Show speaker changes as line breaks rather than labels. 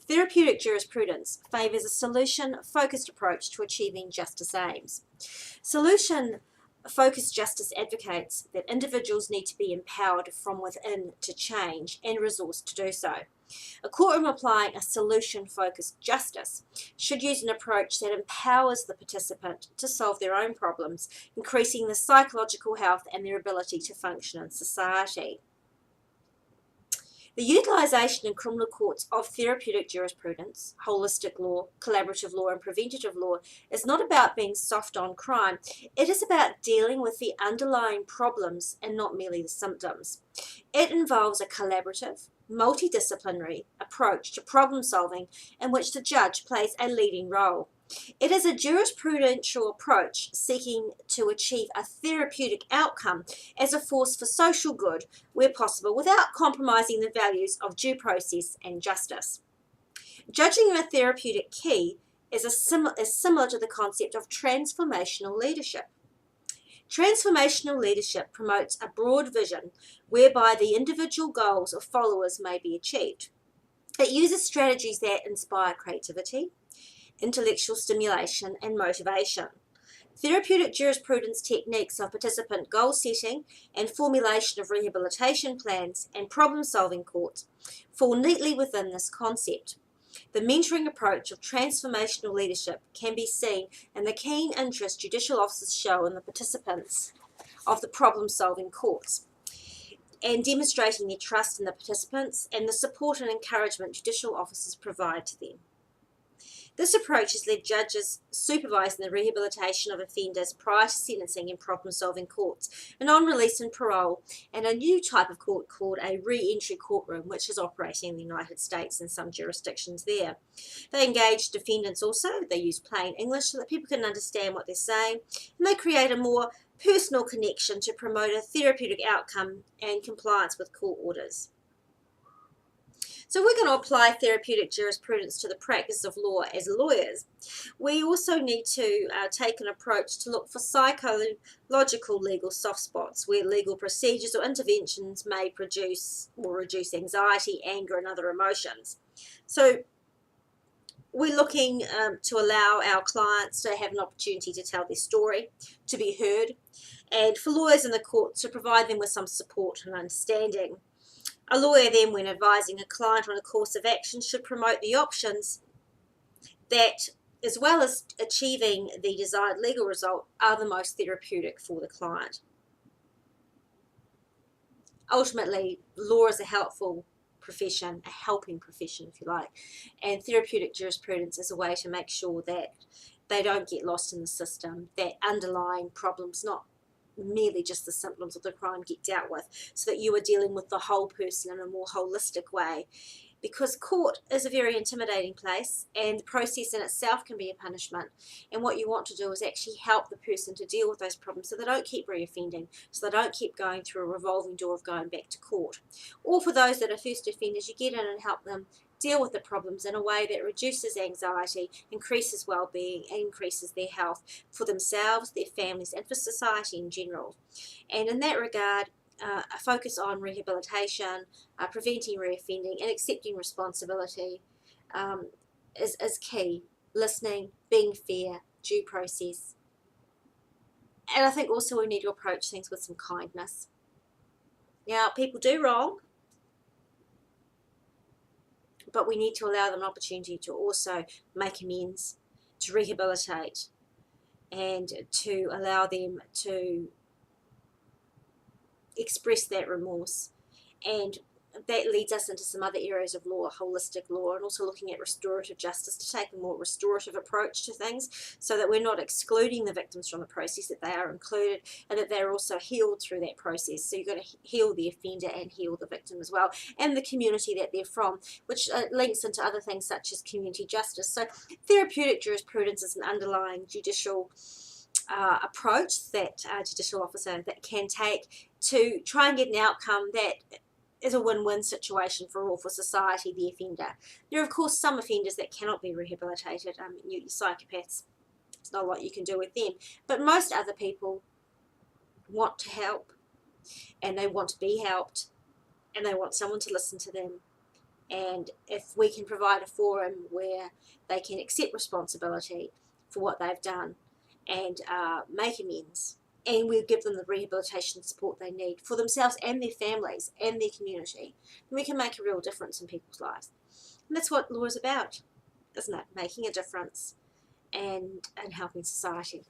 Therapeutic jurisprudence favours a solution-focused approach to achieving justice aims. Solution-focused justice advocates that individuals need to be empowered from within to change and resourced to do so. A courtroom applying a solution-focused justice should use an approach that empowers the participant to solve their own problems, increasing their psychological health and their ability to function in society. The utilisation in criminal courts of therapeutic jurisprudence, holistic law, collaborative law and preventative law is not about being soft on crime. It is about dealing with the underlying problems and not merely the symptoms. It involves a collaborative, multidisciplinary approach to problem solving in which the judge plays a leading role. It is a jurisprudential approach seeking to achieve a therapeutic outcome as a force for social good where possible without compromising the values of due process and justice. Judging in a therapeutic key is similar to the concept of transformational leadership. Transformational leadership promotes a broad vision whereby the individual goals of followers may be achieved. It uses strategies that inspire creativity, intellectual stimulation and motivation. Therapeutic jurisprudence techniques of participant goal setting and formulation of rehabilitation plans and problem-solving courts fall neatly within this concept. The mentoring approach of transformational leadership can be seen in the keen interest judicial officers show in the participants of the problem-solving courts, and demonstrating their trust in the participants and the support and encouragement judicial officers provide to them. This approach has led judges supervising the rehabilitation of offenders prior to sentencing in problem-solving courts, and on release and parole, and a new type of court called a re-entry courtroom, which is operating in the United States and some jurisdictions there. They engage defendants also. They use plain English so that people can understand what they're saying, and they create a more personal connection to promote a therapeutic outcome and compliance with court orders. So we're going to apply therapeutic jurisprudence to the practice of law as lawyers. We also need to take an approach to look for psychological legal soft spots where legal procedures or interventions may produce or reduce anxiety, anger and other emotions. So we're looking to allow our clients to have an opportunity to tell their story, to be heard, and for lawyers in the court to provide them with some support and understanding. A lawyer then, when advising a client on a course of action, should promote the options that, as well as achieving the desired legal result, are the most therapeutic for the client. Ultimately, law is a helpful profession, a helping profession, if you like, and therapeutic jurisprudence is a way to make sure that they don't get lost in the system, that underlying problems, not merely just the symptoms of the crime, get dealt with, so that you are dealing with the whole person in a more holistic way. Because court is a very intimidating place and the process in itself can be a punishment, and what you want to do is actually help the person to deal with those problems so they don't keep reoffending, so they don't keep going through a revolving door of going back to court. Or for those that are first offenders, you get in and help them deal with the problems in a way that reduces anxiety, increases well-being, and increases their health for themselves, their families, and for society in general. And in that regard, a focus on rehabilitation, preventing reoffending, and accepting responsibility is key. Listening, being fair, due process. And I think also we need to approach things with some kindness. Now, people do wrong, but we need to allow them an opportunity to also make amends, to rehabilitate, and to allow them to express that remorse. And that leads us into some other areas of law, holistic law, and also looking at restorative justice, to take a more restorative approach to things so that we're not excluding the victims from the process, that they are included and that they're also healed through that process. So you've got to heal the offender and heal the victim as well, and the community that they're from, which links into other things such as community justice. So therapeutic jurisprudence is an underlying judicial approach that a judicial officer that can take to try and get an outcome that is a win-win situation for all, for society, the offender. There are of course some offenders that cannot be rehabilitated, your psychopaths, there's not a lot you can do with them, but most other people want to help, and they want to be helped, and they want someone to listen to them, And if we can provide a forum where they can accept responsibility for what they've done and make amends, and we'll give them the rehabilitation support they need for themselves and their families and their community, then we can make a real difference in people's lives. And that's what law is about, isn't it? Making a difference and helping society.